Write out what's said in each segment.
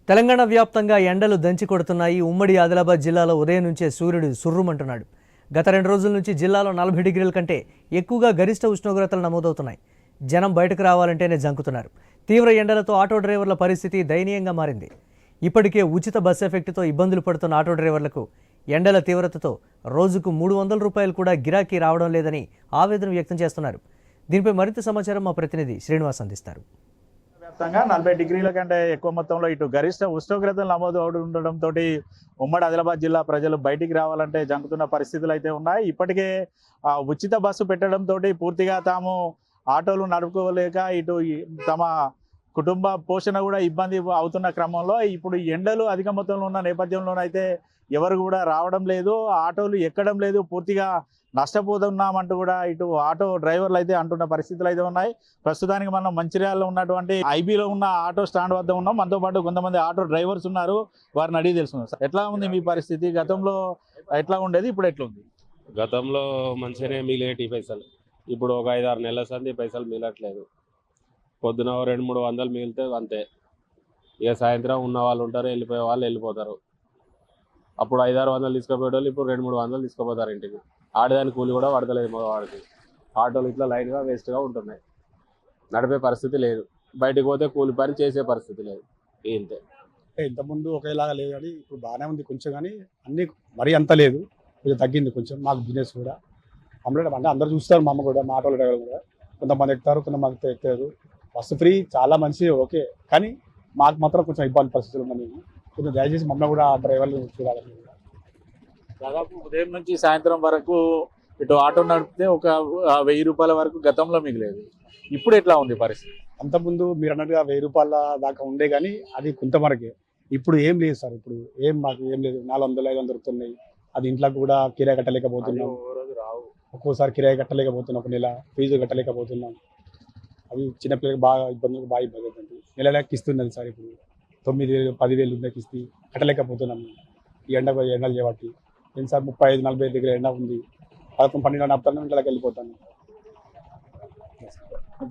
తెలంగాణ వ్యాప్తంగా ఎండలు దంచి కొడుతున్నాయి. ఉమ్మడి ఆదిలాబాద్ జిల్లాలో ఉదయం నుంచే సూర్యుడు సుర్రుమంటున్నాడు. గత 2 రోజుల నుంచి జిల్లాలో 40 డిగ్రీల కంటే ఎక్కువగా గరిష్ట ఉష్ణోగ్రతలు నమోదవుతున్నాయి. జనం బయటకు రావాలంటేనే జంకుతున్నారు. తీవ్ర ఎండలతో ఆటో డ్రైవర్ల పరిస్థితి దయనీయంగా మారింది. ఇప్పటికే ఉచిత బస్ ఎఫెక్ట్తో ఇబ్బందులు పడుతున్న ఆటో డ్రైవర్లకు ఎండల తీవ్రతతో రోజుకు 300 రూపాయలు కూడా గిరాకీ రావడం లేదని ఆవేదన వ్యక్తం చేస్తున్నారు. దీనిపై మరింత సమాచారం మా ప్రతినిధి శ్రీనివాస్ అందిస్తారు. వ్యాప్తంగా 40 డిగ్రీల కంటే ఎక్కువ మొత్తంలో ఇటు గరిష్ట ఉష్ణోగ్రతలు నమోదు ఉండడంతో ఉమ్మడి ఆదిలాబాద్ జిల్లా ప్రజలు బయటికి రావాలంటే జంకుతున్న పరిస్థితులు అయితే ఉన్నాయి. ఇప్పటికే ఉచిత బస్సు పెట్టడంతో పూర్తిగా తాము ఆటోలు నడుపుకోలేక ఇటు తమ కుటుంబ పోషణ కూడా ఇబ్బంది అవుతున్న క్రమంలో ఇప్పుడు ఎండలు అధిక మొత్తంలో ఉన్న నేపథ్యంలోనైతే ఎవరు కూడా రావడం లేదు, ఆటోలు ఎక్కడం లేదు, పూర్తిగా నష్టపోతున్నామంటూ కూడా ఇటు ఆటో డ్రైవర్లు అయితే అంటున్న పరిస్థితులు అయితే ఉన్నాయి. ప్రస్తుతానికి మనం మంచిర్యాలలో ఉన్నటువంటి ఐబీలో ఉన్న ఆటో స్టాండ్ వద్ద ఉన్నాం. మనతో పాటు కొంతమంది ఆటో డ్రైవర్స్ ఉన్నారు, వారిని అడిగి తెలుసుకున్నాం. సార్, ఎట్లా ఉంది మీ పరిస్థితి? గతంలో ఎట్లా ఉండేది, ఇప్పుడు ఎట్లా ఉంది? గతంలో మంచిగానే మిగిలేటి పైసలు, ఇప్పుడు ఒక 5-6 నెలల సంది పైసలు మిగలట్లేదు. పొద్దున 200-300 మిగిలితే అంతే. ఇక సాయంత్రం ఉన్న వాళ్ళు ఉంటారు, వెళ్ళిపోయే వాళ్ళు వెళ్ళిపోతారు. అప్పుడు 500-600 తీసుకుపోయేవాళ్ళు ఇప్పుడు 200-300 తీసుకుపోతారు ఇంటికి. ఆడదాని కూలి కూడా పడతలేదు మగవాడికి. ఆటోలు ఇట్లా లైన్గా వేస్ట్గా ఉంటున్నాయి, నడిపే పరిస్థితి లేదు. బయటకు పోతే కూలి పని చేసే పరిస్థితి లేదు. ఇంతే. ఇంతకుముందు ఒకేలాగా లేదు కానీ ఇప్పుడు బాగానే ఉంది కొంచెం, కానీ అన్నీ మరీ అంత లేదు, కొంచెం తగ్గింది కొంచెం. మాకు బిజినెస్ కూడా కంప్లీట్ అంటే అందరూ చూస్తారు, మా అమ్మ కూడా, మా ఆటోల డ్రైవర్ కూడా. కొంతమంది ఎక్కుతారు, కొంతమంది ఎక్కలేదు. బస్సు ఫ్రీ చాలా మంచిది, ఓకే, కానీ మాకు మాత్రం కొంచెం ఇబ్బంది పరిస్థితులు ఉన్నాయి. కొంచెం దయచేసి మమ్మల్ని కూడా ఆ డ్రైవర్లు చూడాలని. దాదాపు ఉదయం నుంచి సాయంత్రం వరకు ఇటు ఆటో నడిపితే ఒక 1000 రూపాయల వరకు గతంలో మిగిలేదు. ఇప్పుడు ఎట్లా ఉంది పరిస్థితి? అంతకుముందు మీరు అన్నట్టుగా 1000 రూపాయల దాకా ఉండే, కానీ అది కొంతవరకే. ఇప్పుడు ఏం లేదు సార్, ఇప్పుడు మాకు ఏం లేదు. 400-500 దొరుకుతున్నాయి. అది ఇంట్లో కూడా కిరాయి కట్టలేకపోతున్నాం, ఒక్కోసారి కిరాయి కట్టలేకపోతున్నాం, ఒక నెల ఫీజు కట్టలేకపోతున్నాం. అవి చిన్నపిల్లలకి బాగా ఇబ్బంది అవుతుంది. నెలకి ఇస్తున్నది సార్, ఇప్పుడు 9,000-10,000 ఉన్న కిస్తీ కట్టలేకపోతున్నాం. ఈ ఎండలు చేయబట్టి నేను సార్ 35-40 దగ్గర ఎండ ఉంది. 11-12 నడుపుతాను, ఇంట్లోకి వెళ్ళిపోతాను.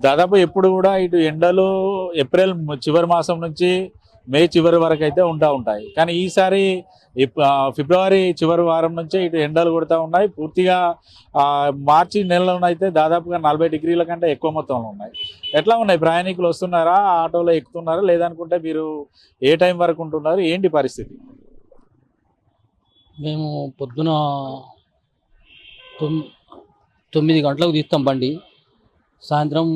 దాదాపు ఎప్పుడు కూడా ఇటు ఎండలు ఏప్రిల్ చివరి మాసం నుంచి మే చివరి వరకు అయితే ఉంటాయి. కానీ ఈసారి ఫిబ్రవరి చివరి వారం నుంచే ఇటు ఎండలు కొడుతూ ఉన్నాయి. పూర్తిగా మార్చి నెలలోనైతే దాదాపుగా 40 డిగ్రీల కంటే ఎక్కువ మొత్తంలో ఉన్నాయి. ఎట్లా ఉన్నాయి? ప్రయాణికులు వస్తున్నారా, ఆటోలో ఎక్కుతున్నారా, లేదనుకుంటే మీరు ఏ టైం వరకు ఉంటున్నారు? ఏంటి పరిస్థితి? మేము పొద్దున 9 గంటలకు తీస్తాం బండి, సాయంత్రం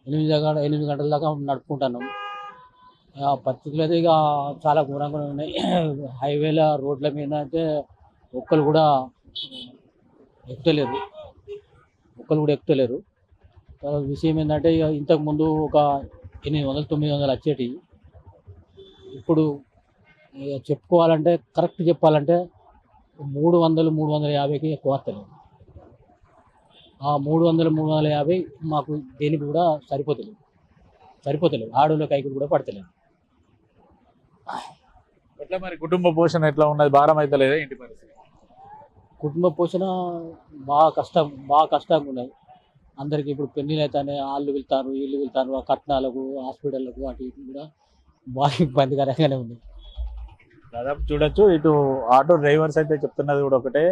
8 గంటల దాకా నడుపుకుంటున్నాం. పరిస్థితులు అయితే ఇక చాలా ఘోరంగా ఉన్నాయి. హైవేల రోడ్ల మీద అయితే ఒక్కరు కూడా ఎక్కుతలేరు. విషయం ఏంటంటే ఇక ఇంతకుముందు ఒక 800-900 వచ్చేటివి. ఇప్పుడు ఇక చెప్పుకోవాలంటే, కరెక్ట్ చెప్పాలంటే 300-350కి ఎక్కువ వస్తలేదు. ఆ 300-350 మాకు దేనికి కూడా సరిపోతలేదు. ఆడోళ్ళకి ఐకుడు కూడా పడతలేదు. ఎట్లా మరి కుటుంబ పోషణ ఎట్లా ఉన్నది? భారం అయితే లేదా ఇంటి పరిస్థితి? కుటుంబ పోషణ బాగా కష్టంగా ఉన్నాయి అందరికీ. ఇప్పుడు పెళ్ళిళ్ళు అవుతానే వాళ్ళు వెళ్తారు, వీళ్ళు వెళ్తారు, ఆ కట్నాలకు, హాస్పిటళ్లకు, అటు ఇటు కూడా బాగా ఇబ్బందికరంగానే ఉంది. దాదాపు చూడొచ్చు, ఇటు ఆటో డ్రైవర్స్ అయితే చెప్తున్నది కూడా ఒకటే.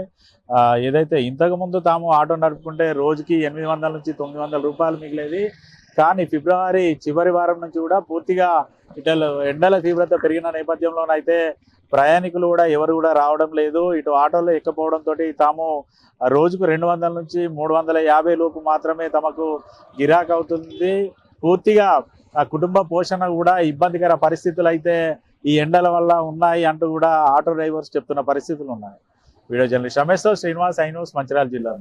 ఏదైతే ఇంతకు ముందు తాము ఆటో నడుపుకుంటే రోజుకి 800-900 రూపాయలు మిగిలేది. కానీ ఫిబ్రవరి చివరి వారం నుంచి కూడా పూర్తిగా ఇటు ఎండల తీవ్రత పెరిగిన నేపథ్యంలోనైతే ప్రయాణికులు కూడా ఎవరు కూడా రావడం లేదు. ఇటు ఆటోలో ఎక్కపోవడంతో తాము రోజుకు 200-350 లోపు మాత్రమే తమకు గిరాకీ అవుతుంది. పూర్తిగా ఆ కుటుంబ పోషణ కూడా ఇబ్బందికర పరిస్థితులు అయితే ఈ ఎండల వల్ల ఉన్నాయి అంటూ కూడా ఆటో డ్రైవర్స్ చెప్తున్న పరిస్థితులు ఉన్నాయి. వీడియో జర్నలిస్ట్ రమేష్తో శ్రీనివాస్, ఐ న్యూస్, మంచిర్యాల జిల్లా.